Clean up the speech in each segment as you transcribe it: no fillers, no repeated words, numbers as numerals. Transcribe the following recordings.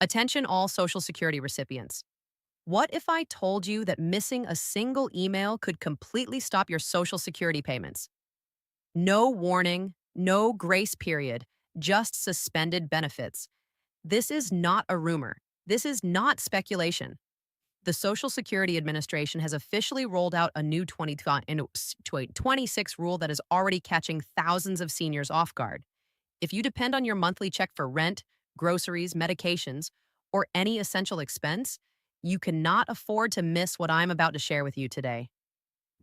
Attention all Social Security recipients. What if I told you that missing a single email could completely stop your Social Security payments? No warning, no grace period, just suspended benefits. This is not a rumor. This is not speculation. The Social Security Administration has officially rolled out a new 2026 rule that is already catching thousands of seniors off guard. If you depend on your monthly check for rent, groceries, medications, or any essential expense, you cannot afford to miss what I'm about to share with you today.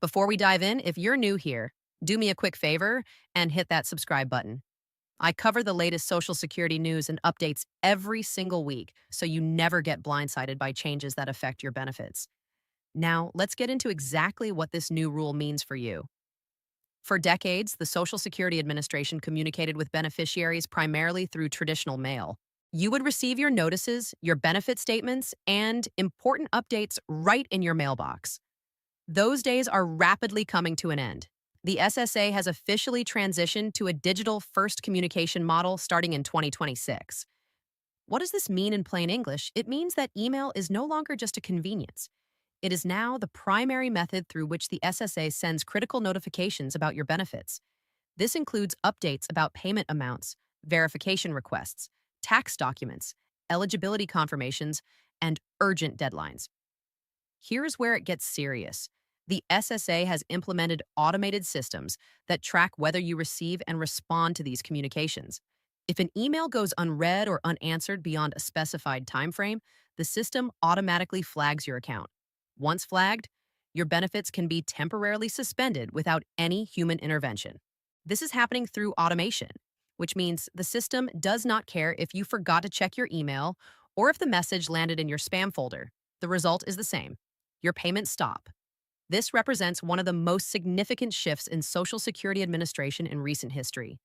Before we dive in, if you're new here, do me a quick favor and hit that subscribe button. I cover the latest Social Security news and updates every single week, so you never get blindsided by changes that affect your benefits. Now, let's get into exactly what this new rule means for you. For decades, the Social Security Administration communicated with beneficiaries primarily through traditional mail. You would receive your notices, your benefit statements, and important updates right in your mailbox. Those days are rapidly coming to an end. The SSA has officially transitioned to a digital first communication model starting in 2026. What does this mean in plain English? It means that email is no longer just a convenience. It is now the primary method through which the SSA sends critical notifications about your benefits. This includes updates about payment amounts, verification requests, tax documents, eligibility confirmations, and urgent deadlines. Here's where it gets serious. The SSA has implemented automated systems that track whether you receive and respond to these communications. If an email goes unread or unanswered beyond a specified time frame, the system automatically flags your account. Once flagged, your benefits can be temporarily suspended without any human intervention. This is happening through automation, which means the system does not care if you forgot to check your email or if the message landed in your spam folder. The result is the same. Your payments stop. This represents one of the most significant shifts in Social Security Administration in recent history.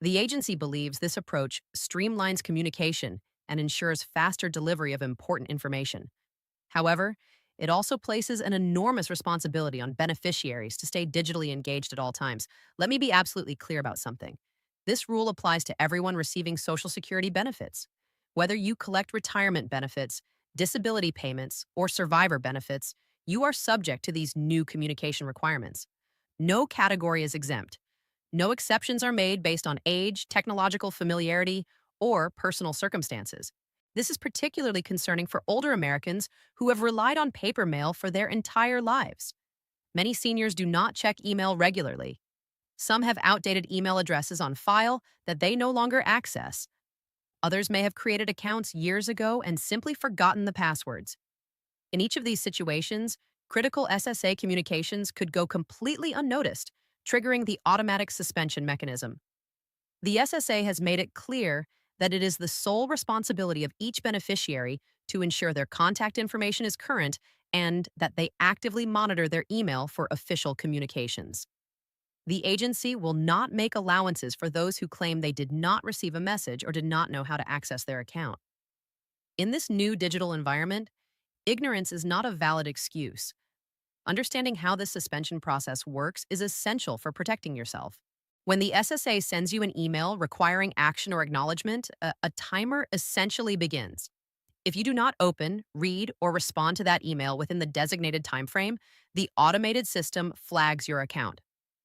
The agency believes this approach streamlines communication and ensures faster delivery of important information. However, it also places an enormous responsibility on beneficiaries to stay digitally engaged at all times. Let me be absolutely clear about something. This rule applies to everyone receiving Social Security benefits. Whether you collect retirement benefits, disability payments, or survivor benefits, you are subject to these new communication requirements. No category is exempt. No exceptions are made based on age, technological familiarity, or personal circumstances. This is particularly concerning for older Americans who have relied on paper mail for their entire lives. Many seniors do not check email regularly. Some have outdated email addresses on file that they no longer access. Others may have created accounts years ago and simply forgotten the passwords. In each of these situations, critical SSA communications could go completely unnoticed, triggering the automatic suspension mechanism. The SSA has made it clear that it is the sole responsibility of each beneficiary to ensure their contact information is current and that they actively monitor their email for official communications. The agency will not make allowances for those who claim they did not receive a message or did not know how to access their account. In this new digital environment, ignorance is not a valid excuse. Understanding how this suspension process works is essential for protecting yourself. When the SSA sends you an email requiring action or acknowledgement, a timer essentially begins. If you do not open, read, or respond to that email within the designated time frame, the automated system flags your account.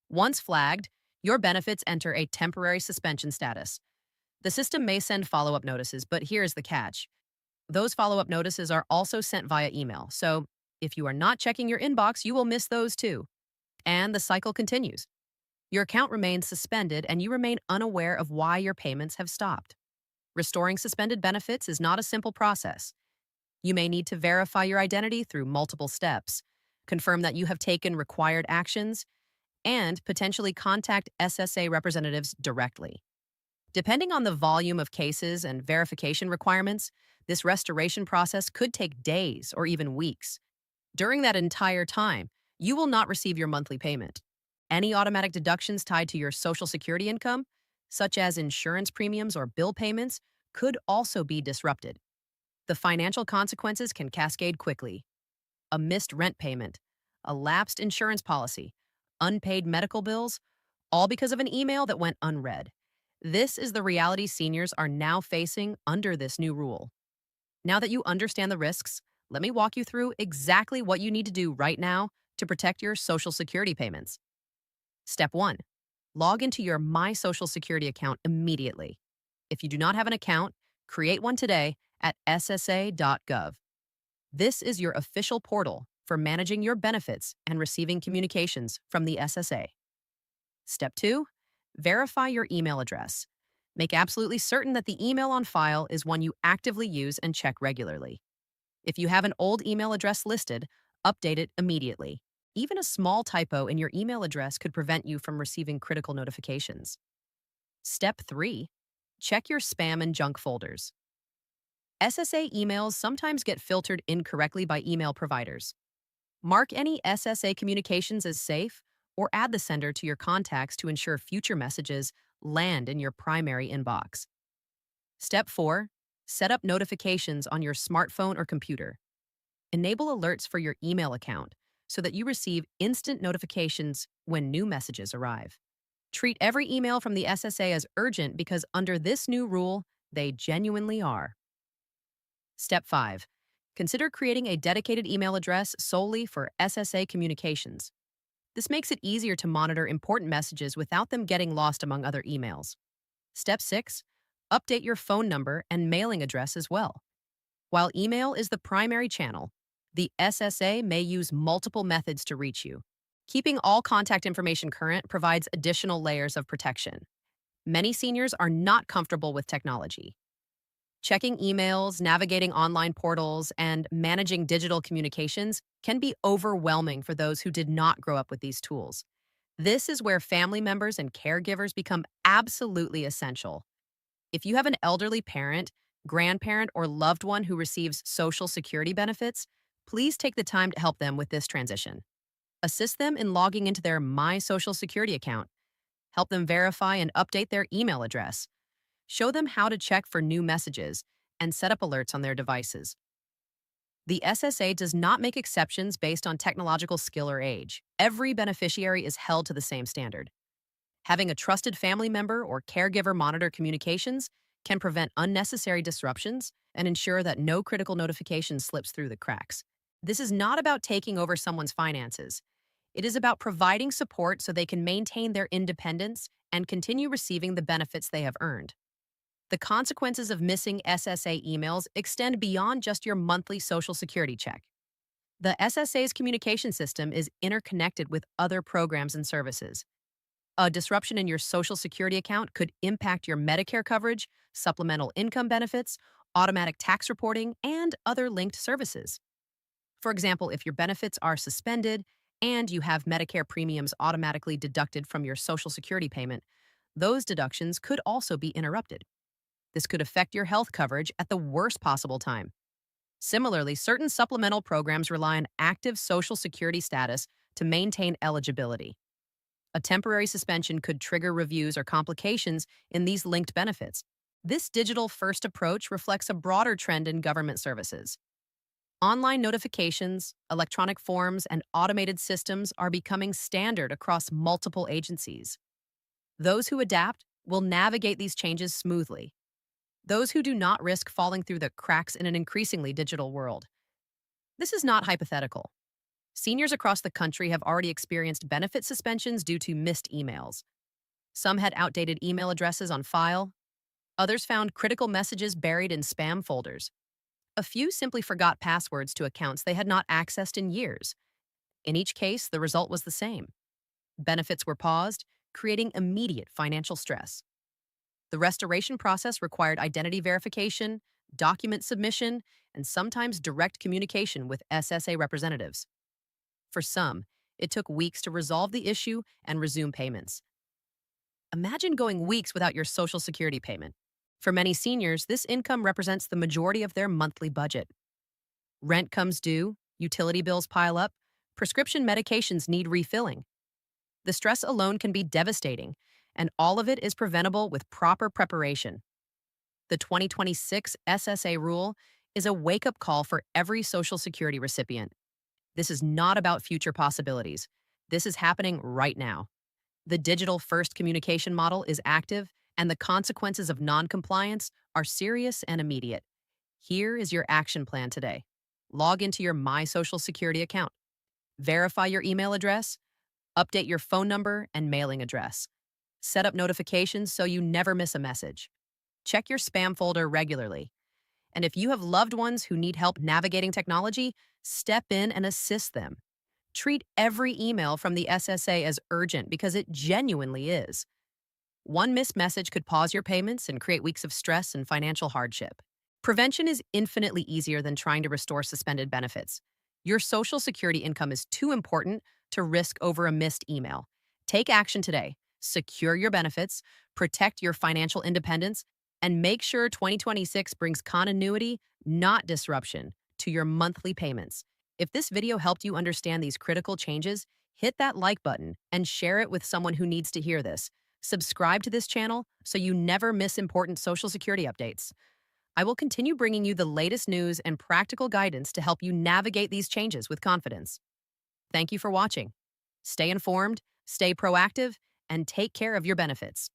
Once flagged, your benefits enter a temporary suspension status. The system may send follow-up notices, but here's the catch. Those follow-up notices are also sent via email, so if you are not checking your inbox, you will miss those too. And the cycle continues. Your account remains suspended and you remain unaware of why your payments have stopped. Restoring suspended benefits is not a simple process. You may need to verify your identity through multiple steps, confirm that you have taken required actions, and potentially contact SSA representatives directly. Depending on the volume of cases and verification requirements, this restoration process could take days or even weeks. During that entire time, you will not receive your monthly payment. Any automatic deductions tied to your Social Security income, such as insurance premiums or bill payments, could also be disrupted. The financial consequences can cascade quickly. A missed rent payment, a lapsed insurance policy, unpaid medical bills, all because of an email that went unread. This is the reality seniors are now facing under this new rule. Now that you understand the risks, let me walk you through exactly what you need to do right now to protect your Social Security payments. Step 1. Log into your My Social Security account immediately. If you do not have an account, create one today at SSA.gov. This is your official portal for managing your benefits and receiving communications from the SSA. Step 2. Verify your email address. Make absolutely certain that the email on file is one you actively use and check regularly. If you have an old email address listed, update it immediately. Even a small typo in your email address could prevent you from receiving critical notifications. Step 3. Check your spam and junk folders. SSA emails sometimes get filtered incorrectly by email providers. Mark any SSA communications as safe or add the sender to your contacts to ensure future messages land in your primary inbox. Step 4. Set up notifications on your smartphone or computer. Enable alerts for your email account so that you receive instant notifications when new messages arrive. Treat every email from the SSA as urgent because under this new rule, they genuinely are. Step 5. Consider creating a dedicated email address solely for SSA communications. This makes it easier to monitor important messages without them getting lost among other emails. Step 6. Update your phone number and mailing address as well. While email is the primary channel, the SSA may use multiple methods to reach you. Keeping all contact information current provides additional layers of protection. Many seniors are not comfortable with technology. Checking emails, navigating online portals, and managing digital communications can be overwhelming for those who did not grow up with these tools. This is where family members and caregivers become absolutely essential. If you have an elderly parent, grandparent, or loved one who receives Social Security benefits, please take the time to help them with this transition. Assist them in logging into their My Social Security account. Help them verify and update their email address. Show them how to check for new messages and set up alerts on their devices. The SSA does not make exceptions based on technological skill or age. Every beneficiary is held to the same standard. Having a trusted family member or caregiver monitor communications can prevent unnecessary disruptions and ensure that no critical notification slips through the cracks. This is not about taking over someone's finances. It is about providing support so they can maintain their independence and continue receiving the benefits they have earned. The consequences of missing SSA emails extend beyond just your monthly Social Security check. The SSA's communication system is interconnected with other programs and services. A disruption in your Social Security account could impact your Medicare coverage, supplemental income benefits, automatic tax reporting, and other linked services. For example, if your benefits are suspended and you have Medicare premiums automatically deducted from your Social Security payment, those deductions could also be interrupted. This could affect your health coverage at the worst possible time. Similarly, certain supplemental programs rely on active Social Security status to maintain eligibility. A temporary suspension could trigger reviews or complications in these linked benefits. This digital-first approach reflects a broader trend in government services. Online notifications, electronic forms, and automated systems are becoming standard across multiple agencies. Those who adapt will navigate these changes smoothly. Those who do not risk falling through the cracks in an increasingly digital world. This is not hypothetical. Seniors across the country have already experienced benefit suspensions due to missed emails. Some had outdated email addresses on file. Others found critical messages buried in spam folders. A few simply forgot passwords to accounts they had not accessed in years. In each case, the result was the same. Benefits were paused, creating immediate financial stress. The restoration process required identity verification, document submission, and sometimes direct communication with SSA representatives. For some, it took weeks to resolve the issue and resume payments. Imagine going weeks without your Social Security payment. For many seniors, this income represents the majority of their monthly budget. Rent comes due, utility bills pile up, prescription medications need refilling. The stress alone can be devastating, and all of it is preventable with proper preparation. The 2026 SSA rule is a wake-up call for every Social Security recipient. This is not about future possibilities. This is happening right now. The digital-first communication model is active, and the consequences of noncompliance are serious and immediate. Here is your action plan today. Log into your My Social Security account. Verify your email address. Update your phone number and mailing address. Set up notifications so you never miss a message. Check your spam folder regularly. And if you have loved ones who need help navigating technology, step in and assist them. Treat every email from the SSA as urgent because it genuinely is. One missed message could pause your payments and create weeks of stress and financial hardship. Prevention is infinitely easier than trying to restore suspended benefits. Your Social Security income is too important to risk over a missed email. Take action today. Secure your benefits, protect your financial independence, and make sure 2026 brings continuity, not disruption, to your monthly payments. If this video helped you understand these critical changes, hit that like button and share it with someone who needs to hear this. Subscribe to this channel so you never miss important Social Security updates. I will continue bringing you the latest news and practical guidance to help you navigate these changes with confidence. Thank you for watching. Stay informed, stay proactive, and take care of your benefits.